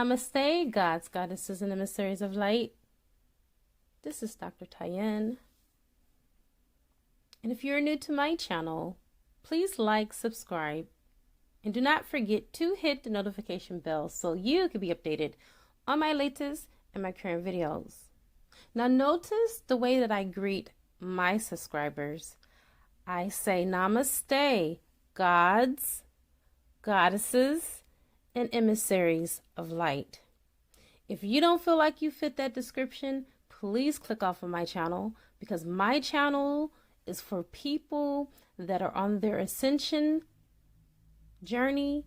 Namaste, gods, goddesses, and emissaries of light. This is Dr. Tyen. And if you're new to my channel, please like, subscribe, and do not forget to hit the notification bell so you can be updated on my latest and my current videos. Now notice the way that I greet my subscribers. I say Namaste, gods, goddesses, and emissaries of light. If you don't feel like you fit that description, please click off of my channel, because my channel is for people that are on their ascension journey,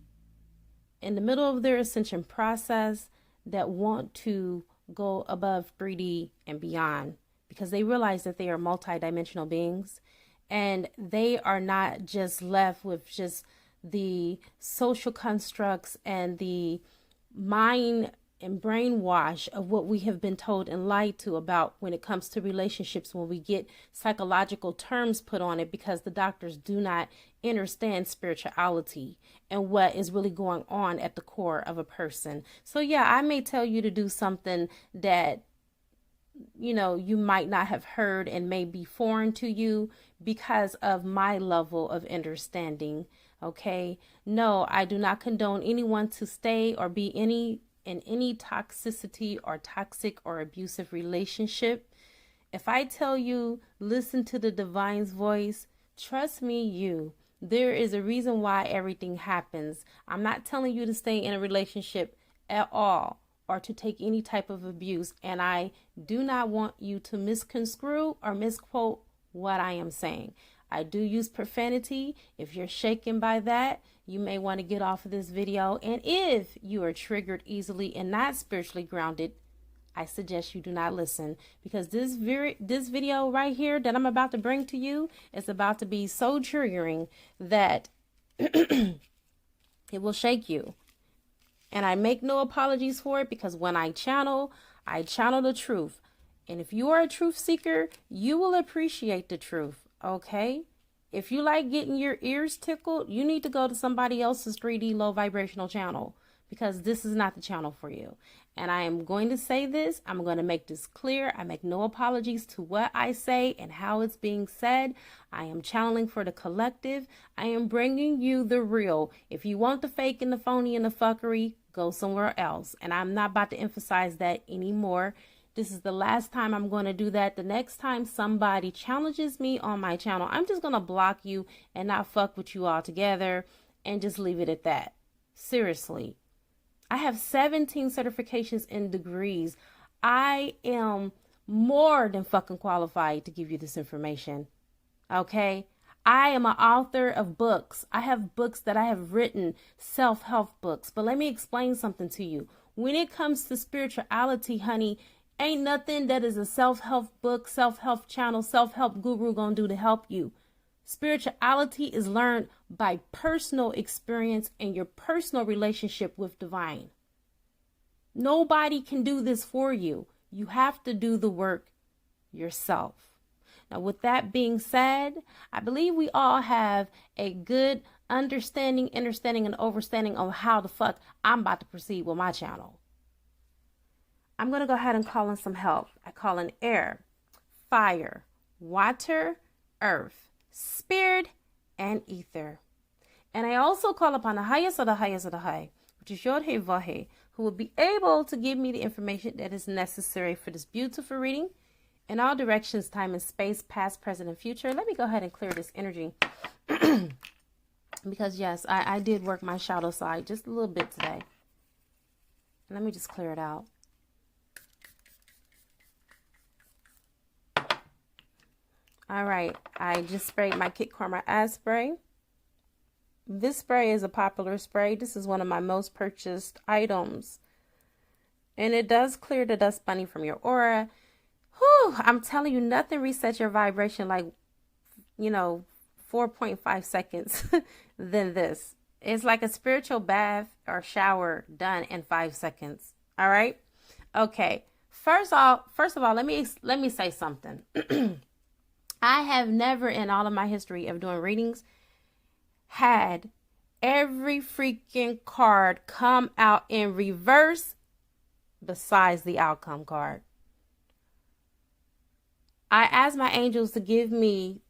in the middle of their ascension process, that want to go above 3D and beyond, because they realize that they are multidimensional beings and they are not just left with just the social constructs and the mind and brainwash of what we have been told and lied to about when it comes to relationships, when we get psychological terms put on it, because the doctors do not understand spirituality and what is really going on at the core of a person. So yeah, I may tell you to do something that you might not have heard and may be foreign to you because of my level of understanding. Okay, no, I do not condone anyone to stay or be in any toxicity or toxic or abusive relationship. If I tell you, listen to the divine's voice, trust me, there is a reason why everything happens. I'm not telling you to stay in a relationship at all or to take any type of abuse. And I do not want you to misconstrue or misquote what I am saying. I do use profanity. If you're shaken by that, you may want to get off of this video. And if you are triggered easily and not spiritually grounded, I suggest you do not listen, because this video right here that I'm about to bring to you is about to be so triggering that it will shake you. And I make no apologies for it, because when I channel the truth. And if you are a truth seeker, you will appreciate the truth. Okay? If you like getting your ears tickled, you need to go to somebody else's 3D low vibrational channel, because this is not the channel for you. And I am going to say this. I'm going to make this clear. I make no apologies to what I say and how it's being said. I am channeling for the collective. I am bringing you the real. If you want the fake and the phony and the fuckery, go somewhere else. And I'm not about to emphasize that anymore. This is the last time I'm going to do that. The next time somebody challenges me on my channel, I'm just going to block you and not fuck with you altogether and just leave it at that. Seriously. I have 17 certifications and degrees. I am more than fucking qualified to give you this information. Okay? I am an author of books. I have books that I have written, self-help books. But let me explain something to you. When it comes to spirituality, honey, ain't nothing that is a self-help book, self-help channel, self-help guru gonna do to help you. Spirituality is learned by personal experience and your personal relationship with divine. Nobody can do this for you. You have to do the work yourself. Now, with that being said, I believe we all have a good understanding, and overstanding of how the fuck I'm about to proceed with my channel. I'm going to go ahead and call in some help. I call in air, fire, water, earth, spirit, and ether. And I also call upon the highest of the highest of the high, which is Jophiel, who will be able to give me the information that is necessary for this beautiful reading in all directions, time and space, past, present, and future. Let me go ahead and clear this energy. Because yes, I did work my shadow side just a little bit today. Let me just clear it out. All right, I just sprayed my Kit Karma Ass spray. This spray is a popular spray. This is one of my most purchased items. And it does clear the dust bunny from your aura. Whew, I'm telling you, nothing resets your vibration like, 4.5 seconds than this. It's like a spiritual bath or shower done in 5 seconds. All right? Okay. First of all, let me say something. I have never in all of my history of doing readings had every freaking card come out in reverse besides the outcome card. I asked my angels to give me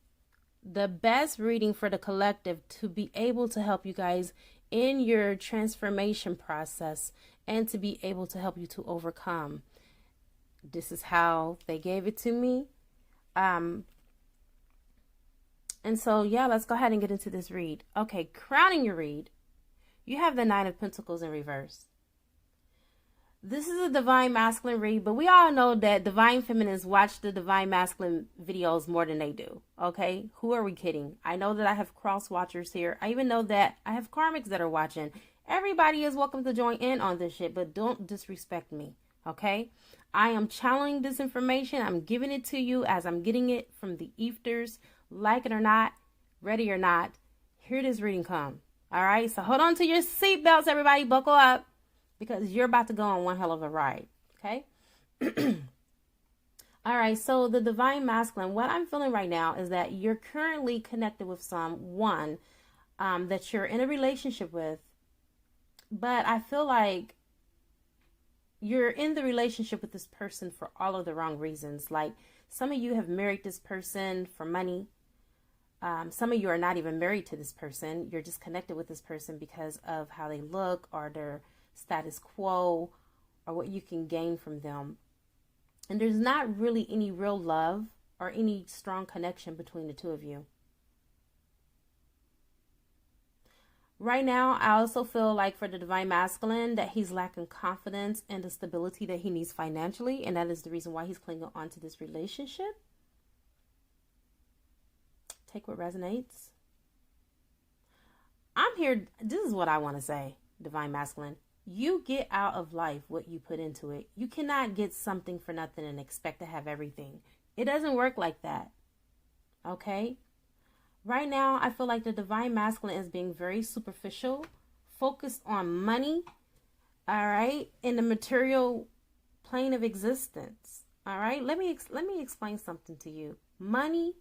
the best reading for the collective to be able to help you guys in your transformation process and to be able to help you to overcome. This is how they gave it to me. And so, yeah, let's go ahead and get into this read. Okay, crowning your read, you have the Nine of Pentacles in reverse. This is a Divine Masculine read, but we all know that Divine Feminines watch the Divine Masculine videos more than they do, okay? Who are we kidding? I know that I have cross watchers here. I even know that I have karmics that are watching. Everybody is welcome to join in on this shit, but don't disrespect me, okay? I am channeling this information. I'm giving it to you as I'm getting it from the ethers. Like it or not, ready or not, here this reading come. All right, so hold on to your seatbelts, everybody. Buckle up, because you're about to go on one hell of a ride, okay? All right, so the Divine Masculine, what I'm feeling right now is that you're currently connected with someone that you're in a relationship with, but I feel like you're in the relationship with this person for all of the wrong reasons. Like, some of you have married this person for money. Some of you are not even married to this person. You're just connected with this person because of how they look or their status quo or what you can gain from them. And there's not really any real love or any strong connection between the two of you. Right now, I also feel like for the Divine Masculine that he's lacking confidence and the stability that he needs financially. And that is the reason why he's clinging on to this relationship. Take what resonates. I'm here. This is what I want to say, Divine Masculine. You get out of life what you put into it. You cannot get something for nothing and expect to have everything. It doesn't work like that. Okay? Right now, I feel like the Divine Masculine is being very superficial, focused on money, all right, in the material plane of existence. All right? Let me explain something to you. Money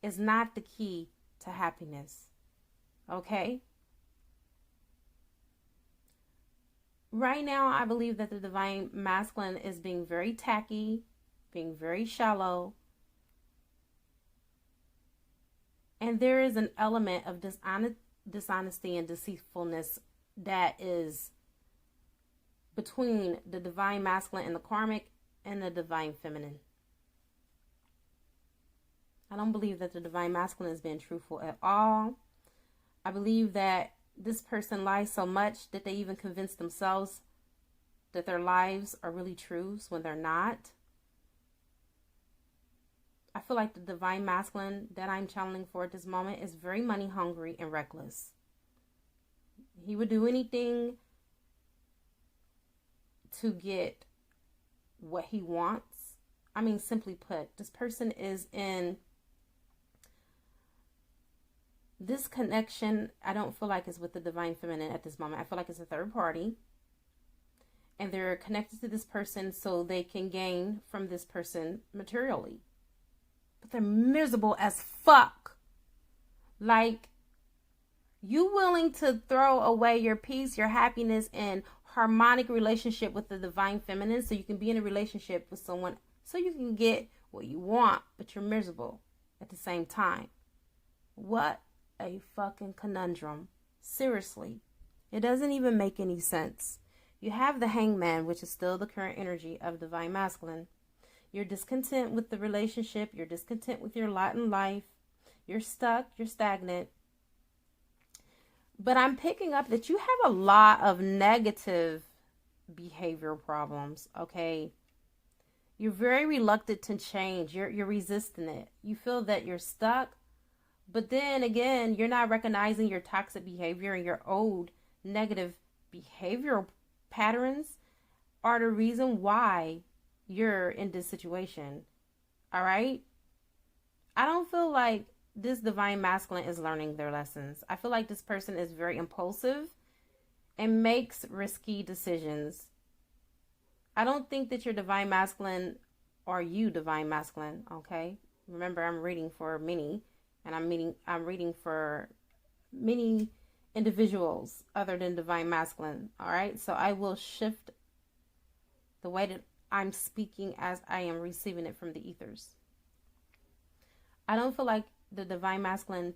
is not the key to happiness. Okay? Right now, I believe that the Divine Masculine is being very tacky, being very shallow. And there is an element of dishonesty and deceitfulness that is between the Divine Masculine and the karmic and the Divine Feminine. I don't believe that the Divine Masculine is being truthful at all. I believe that this person lies so much that they even convince themselves that their lives are really truths when they're not. I feel like the Divine Masculine that I'm channeling for at this moment is very money hungry and reckless. He would do anything to get what he wants. I mean, simply put, this person is in this connection. I don't feel like it's with the Divine Feminine at this moment. I feel like it's a third party. And they're connected to this person so they can gain from this person materially. But they're miserable as fuck. Like, you willing to throw away your peace, your happiness, and harmonic relationship with the Divine Feminine so you can be in a relationship with someone so you can get what you want, but you're miserable at the same time. What a fucking conundrum. Seriously. It doesn't even make any sense. You have the Hangman, which is still the current energy of Divine Masculine. You're discontent with the relationship. You're discontent with your lot in life. You're stuck. You're stagnant. But I'm picking up that you have a lot of negative behavior problems, okay? You're very reluctant to change. You're resisting it. You feel that you're stuck. But then again, you're not recognizing your toxic behavior and your old negative behavioral patterns are the reason why you're in this situation. All right? I don't feel like this Divine Masculine is learning their lessons. I feel like this person is very impulsive and makes risky decisions. I don't think that you're Divine Masculine or you Divine Masculine, okay? Remember, I'm reading for many, and I'm reading for many individuals other than Divine Masculine, all right? So I will shift the way that I'm speaking as I am receiving it from the ethers. I don't feel like the divine masculine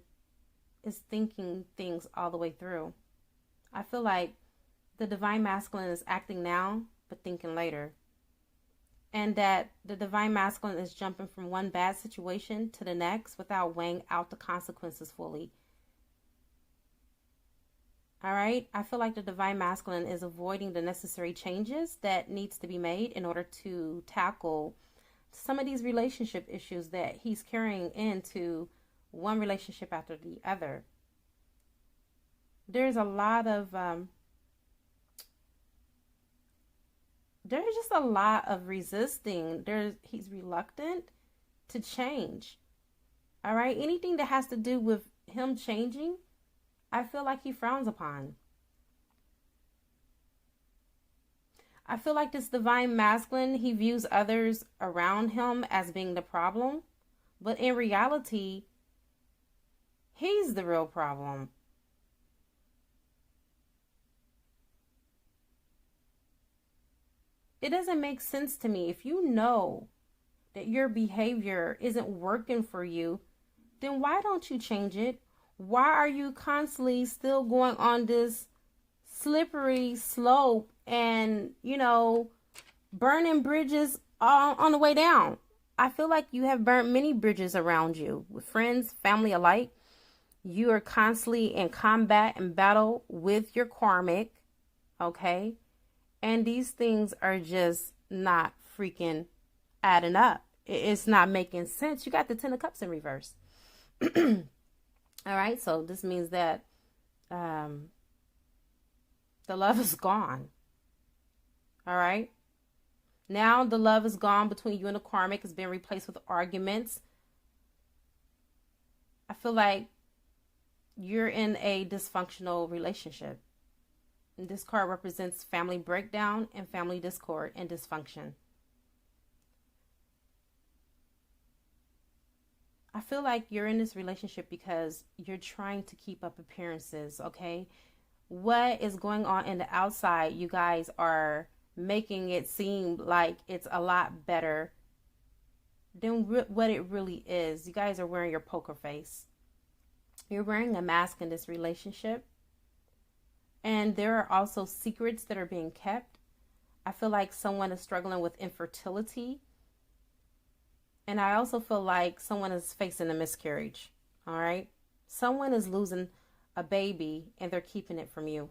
is thinking things all the way through. I feel like the divine masculine is acting now, but thinking later. And that the divine masculine is jumping from one bad situation to the next without weighing out the consequences fully. All right? I feel like the divine masculine is avoiding the necessary changes that needs to be made in order to tackle some of these relationship issues that he's carrying into one relationship after the other. There's a lot of there's just a lot of resisting. He's reluctant to change. All right, anything that has to do with him changing, I feel like he frowns upon. I feel like this divine masculine, he views others around him as being the problem, but in reality, he's the real problem. It doesn't make sense to me. If you know that your behavior isn't working for you, then why don't you change it? Why are you constantly still going on this slippery slope and, burning bridges on the way down? I feel like you have burnt many bridges around you with friends, family alike. You are constantly in combat and battle with your karmic, okay? And these things are just not freaking adding up. It's not making sense. You got the 10 of Cups in reverse. All right, so this means that the love is gone. All right. Now the love is gone between you and the karmic. It's been replaced with arguments. I feel like you're in a dysfunctional relationship. And this card represents family breakdown and family discord and dysfunction. I feel like you're in this relationship because you're trying to keep up appearances, okay? What is going on in the outside, you guys are making it seem like it's a lot better than what it really is. You guys are wearing your poker face. You're wearing a mask in this relationship. And there are also secrets that are being kept. I feel like someone is struggling with infertility. And I also feel like someone is facing a miscarriage. All right. Someone is losing a baby and they're keeping it from you.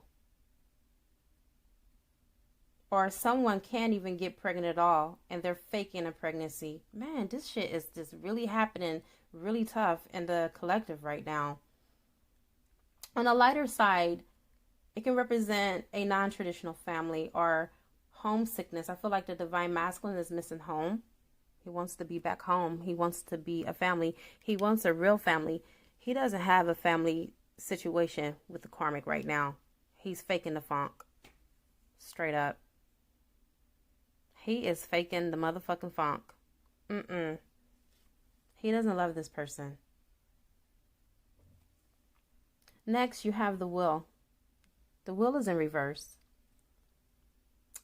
Or someone can't even get pregnant at all and they're faking a pregnancy. Man, this shit is just really happening really tough in the collective right now. On the lighter side, it can represent a non-traditional family or homesickness. I feel like the divine masculine is missing home. He wants to be back home. He wants to be a family. He wants a real family. He doesn't have a family situation with the karmic right now. He's faking the funk. Straight up. He is faking the motherfucking funk. He doesn't love this person. Next, you have the Wheel. The Wheel is in reverse.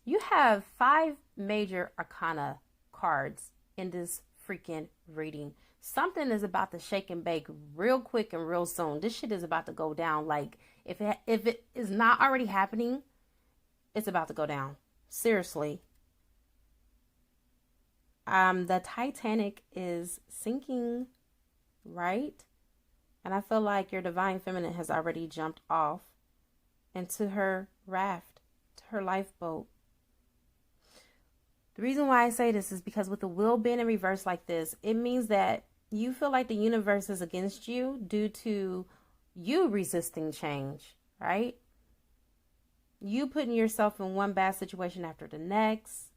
You have 5 major arcana cards in this freaking reading. Something is about to shake and bake real quick and real soon. This shit is about to go down. Like, if it is not already happening, it's about to go down. Seriously. The Titanic is sinking, right? And I feel like your divine feminine has already jumped off into her raft, to her lifeboat. The reason why I say this is because with the Wheel being in reverse like this, it means that you feel like the universe is against you due to you resisting change, right? You putting yourself in one bad situation after the next.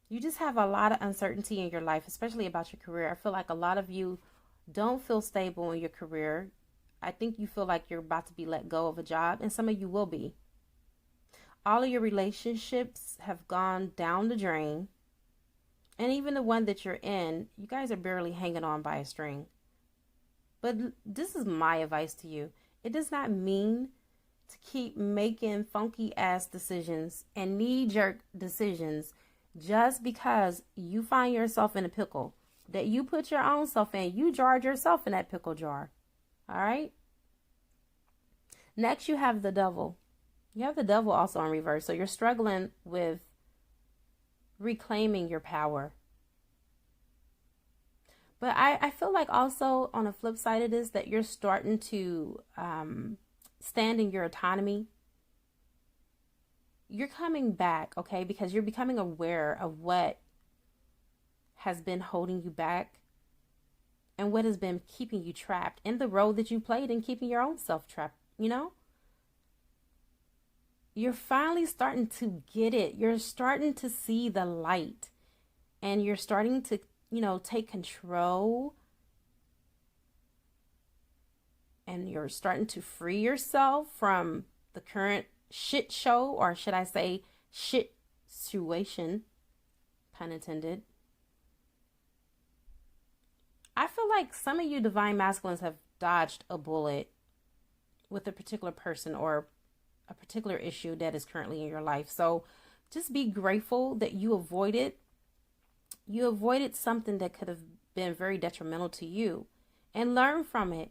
You just have a lot of uncertainty in your life, especially about your career. I feel like a lot of you don't feel stable in your career. I think you feel like you're about to be let go of a job, and some of you will be. All of your relationships have gone down the drain. And even the one that you're in, you guys are barely hanging on by a string. But this is my advice to you. It does not mean to keep making funky ass decisions and knee-jerk decisions just because you find yourself in a pickle that you put your own self in. You jarred yourself in that pickle jar. All right. Next, you have the devil. You have the devil also in reverse. So you're struggling with reclaiming your power. But I feel like also on the flip side of this, that you're starting to stand in your autonomy. You're coming back, okay? Because you're becoming aware of what has been holding you back and what has been keeping you trapped in the role that you played in keeping your own self trapped, you know? You're finally starting to get it. You're starting to see the light, and you're starting to, you know, take control, and you're starting to free yourself from the current shit show, or should I say shit situation, pun intended. I feel like some of you divine masculines have dodged a bullet with a particular person or a particular issue that is currently in your life. So just be grateful that you avoided something that could have been very detrimental to you, and learn from it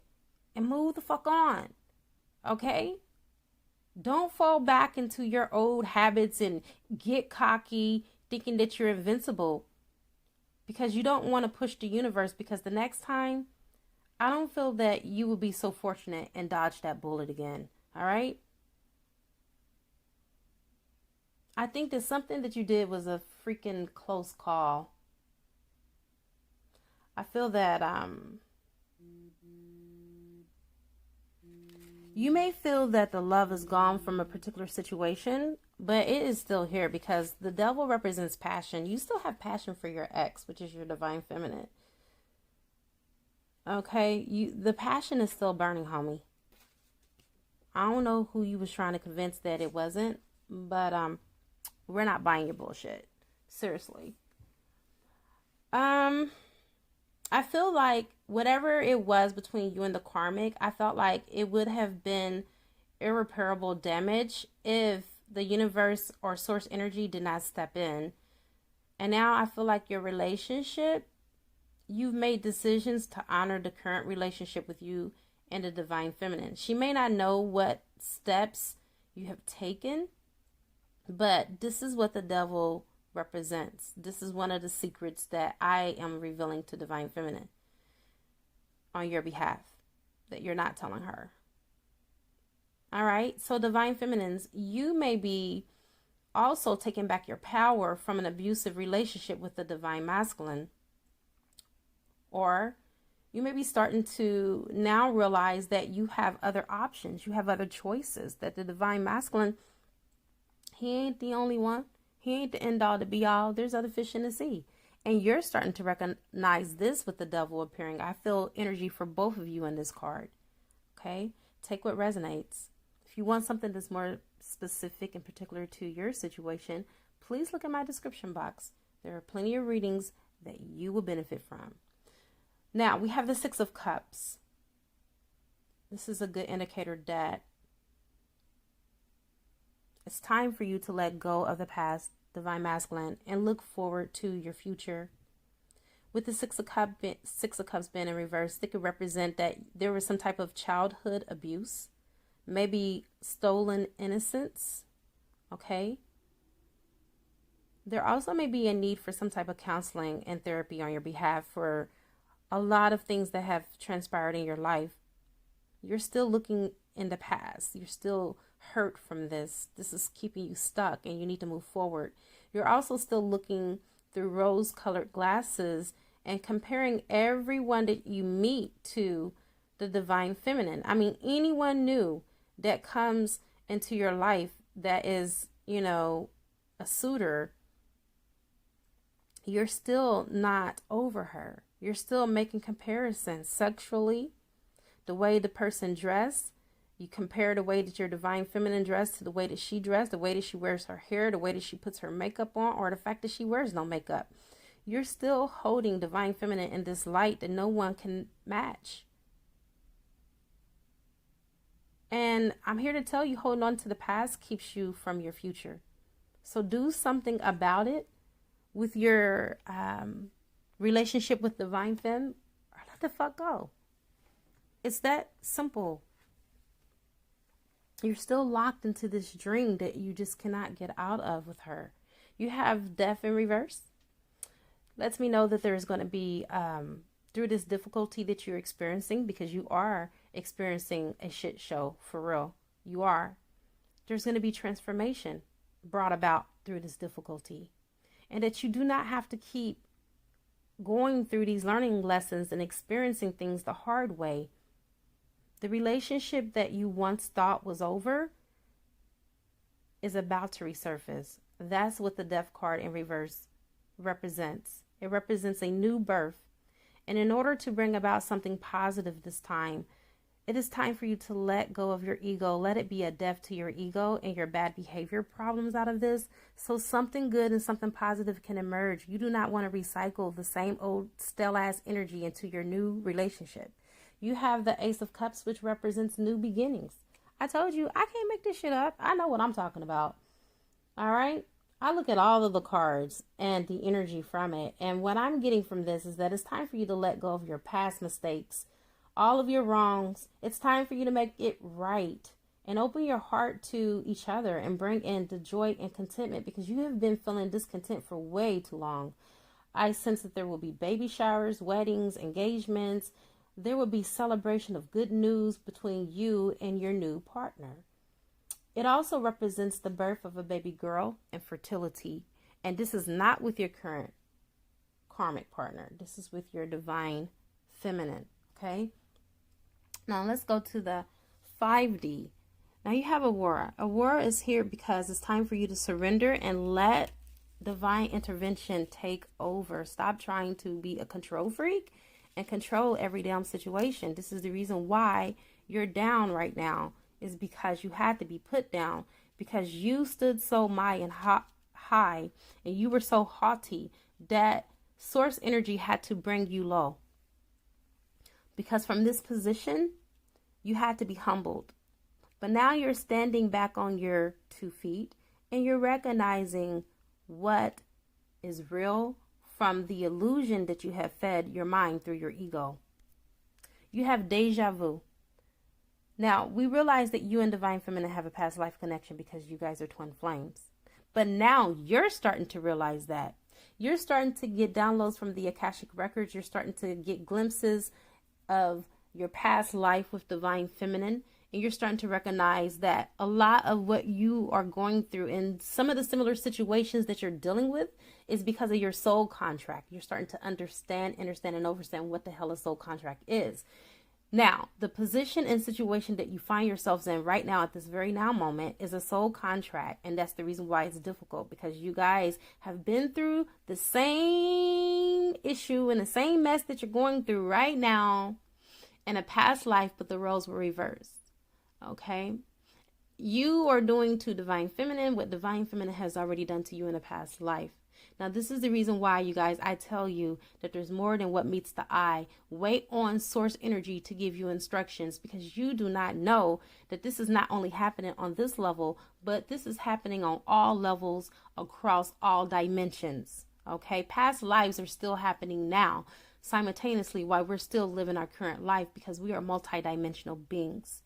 and move the fuck on. Okay? Don't fall back into your old habits and get cocky thinking that you're invincible, because you don't want to push the universe, because the next time, I don't feel that you will be so fortunate and dodge that bullet again. All right? I think that something that you did was a freaking close call. I feel that you may feel that the love is gone from a particular situation, but it is still here, because the devil represents passion. You still have passion for your ex, which is your divine feminine. Okay, the passion is still burning, homie. I don't know who you was trying to convince that it wasn't, but we're not buying your bullshit. Seriously. I feel like whatever it was between you and the karmic, I felt like it would have been irreparable damage if the universe or source energy did not step in. And now I feel like your relationship, you've made decisions to honor the current relationship with you and the divine feminine. She may not know what steps you have taken, but this is what the devil represents. This is one of the secrets that I am revealing to divine feminine on your behalf, that you're not telling her. All right. So divine feminines, you may be also taking back your power from an abusive relationship with the divine masculine, or you may be starting to now realize that you have other options. You have other choices, that the divine masculine, he ain't the only one. He ain't the end all to be all. There's other fish in the sea. And you're starting to recognize this with the devil appearing. I feel energy for both of you in this card. Okay? Take what resonates. If you want something that's more specific and particular to your situation, please look at my description box. There are plenty of readings that you will benefit from. Now, we have the Six of Cups. This is a good indicator that it's time for you to let go of the past, divine masculine, and look forward to your future. With the Six of Cups being in reverse, it could represent that there was some type of childhood abuse, maybe stolen innocence. Okay? There also may be a need for some type of counseling and therapy on your behalf for a lot of things that have transpired in your life. You're still looking in the past. You're still hurt from this. This is keeping you stuck and you need to move forward. You're also still looking through rose-colored glasses and comparing everyone that you meet to the divine feminine. I mean, anyone new that comes into your life that is, you know, a suitor, you're still not over her. You're still making comparisons sexually, the way the person dressed. You compare the way that your divine feminine dressed to the way that she dressed, the way that she wears her hair, the way that she puts her makeup on, or the fact that she wears no makeup. You're still holding divine feminine in this light that no one can match. And I'm here to tell you, holding on to the past keeps you from your future. So do something about it with your relationship with Divine Femme, or let the fuck go. It's that simple. You're still locked into this dream that you just cannot get out of with her. You have death in reverse. Lets me know that there's going to be, through this difficulty that you're experiencing, because you are experiencing a shit show, for real. You are. There's going to be transformation brought about through this difficulty. And that you do not have to keep going through these learning lessons and experiencing things the hard way. The relationship that you once thought was over is about to resurface. That's what the death card in reverse represents. It represents a new birth. And in order to bring about something positive this time, it is time for you to let go of your ego. Let it be a death to your ego and your bad behavior problems out of this, so something good and something positive can emerge. You do not want to recycle the same old stale ass energy into your new relationship. You have the Ace of Cups, which represents new beginnings. I told you, I can't make this shit up. I know what I'm talking about. All right? I look at all of the cards and the energy from it. And what I'm getting from this is that it's time for you to let go of your past mistakes, all of your wrongs. It's time for you to make it right and open your heart to each other and bring in the joy and contentment, because you have been feeling discontent for way too long. I sense that there will be baby showers, weddings, engagements. There will be celebration of good news between you and your new partner. It also represents the birth of a baby girl and fertility. And this is not with your current karmic partner. This is with your divine feminine. Okay. Now let's go to the 5D. Now you have Aurora. Aurora is here because it's time for you to surrender and let divine intervention take over. Stop trying to be a control freak and control every damn situation. This is the reason why you're down right now, is because you had to be put down, because you stood so high and you were so haughty that source energy had to bring you low. Because from this position, you had to be humbled. But now you're standing back on your 2 feet and you're recognizing what is real from the illusion that you have fed your mind through your ego. You have deja vu. Now, we realize that you and Divine Feminine have a past life connection because you guys are twin flames. But now you're starting to realize that. You're starting to get downloads from the Akashic Records. You're starting to get glimpses of your past life with Divine Feminine. And you're starting to recognize that a lot of what you are going through and some of the similar situations that you're dealing with is because of your soul contract. You're starting to understand and understand what the hell a soul contract is. Now, the position and situation that you find yourselves in right now at this very now moment is a soul contract. And that's the reason why it's difficult, because you guys have been through the same issue and the same mess that you're going through right now in a past life, but the roles were reversed. Okay? You are doing to Divine Feminine what Divine Feminine has already done to you in a past life. Now, this is the reason why, you guys, I tell you that there's more than what meets the eye. Wait on source energy to give you instructions, because you do not know that this is not only happening on this level, but this is happening on all levels across all dimensions. Okay, past lives are still happening now simultaneously while we're still living our current life, because we are multidimensional beings.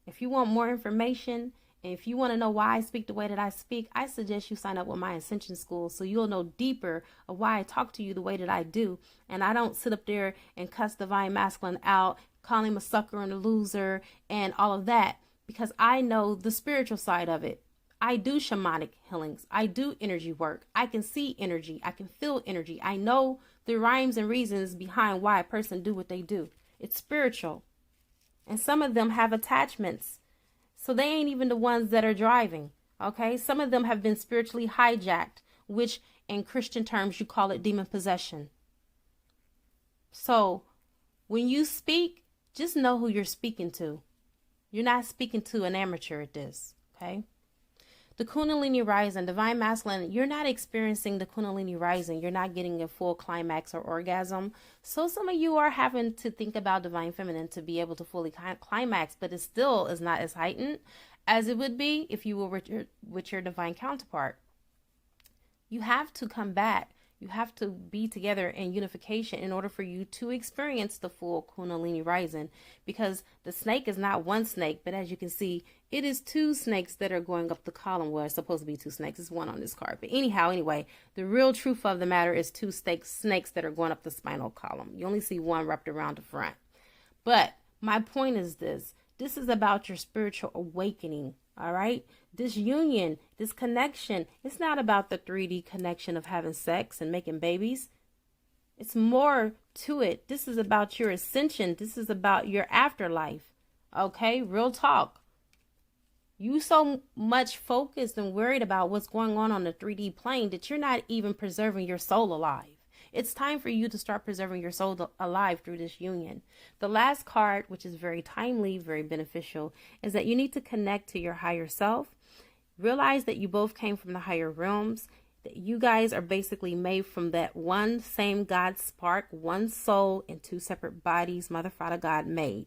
If you want more information, and if you want to know why I speak the way that I speak, I suggest you sign up with my Ascension School, so you'll know deeper of why I talk to you the way that I do. And I don't sit up there and cuss Divine Masculine out, call him a sucker and a loser and all of that, because I know the spiritual side of it. I do shamanic healings. I do energy work. I can see energy. I can feel energy. I know the rhymes and reasons behind why a person do what they do. It's spiritual. And some of them have attachments. So they ain't even the ones that are driving. Okay. Some of them have been spiritually hijacked, which in Christian terms, you call it demon possession. So when you speak, just know who you're speaking to. You're not speaking to an amateur at this. Okay. The Kundalini rising, divine masculine, you're not experiencing the Kundalini rising. You're not getting a full climax or orgasm. So some of you are having to think about divine feminine to be able to fully climax, but it still is not as heightened as it would be if you were with your divine counterpart. You have to come back. You have to be together in unification in order for you to experience the full Kundalini rising, because the snake is not one snake, but as you can see, it is two snakes that are going up the column. Well, it's supposed to be two snakes. It's one on this card. But anyway, the real truth of the matter is two snakes that are going up the spinal column. You only see one wrapped around the front. But my point is this. This is about your spiritual awakening. All right. This union, this connection, it's not about the 3D connection of having sex and making babies. It's more to it. This is about your ascension. This is about your afterlife. Okay. Real talk. You so much focused and worried about what's going on the 3D plane that you're not even preserving your soul alive. It's time for you to start preserving your soul alive through this union. The last card, which is very timely, very beneficial, is that you need to connect to your higher self. Realize that you both came from the higher realms, that you guys are basically made from that one same God spark, one soul in two separate bodies, Mother, Father, God made.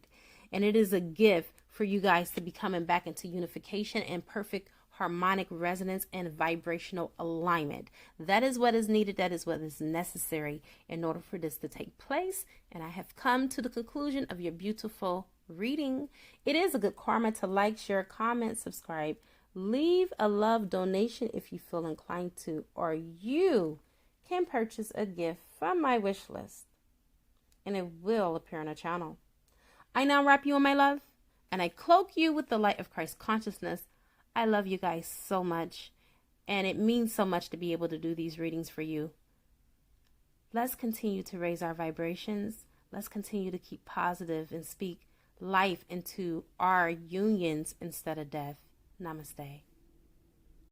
And it is a gift for you guys to be coming back into unification and perfect harmonic resonance and vibrational alignment. That is what is needed. That is what is necessary in order for this to take place. And I have come to the conclusion of your beautiful reading. It is a good karma to like, share, comment, subscribe, leave a love donation if you feel inclined to, or you can purchase a gift from my wish list and it will appear on the channel. I now wrap you in my love and I cloak you with the light of Christ consciousness. I love you guys so much, and it means so much to be able to do these readings for you. Let's continue to raise our vibrations. Let's continue to keep positive and speak life into our unions instead of death. Namaste.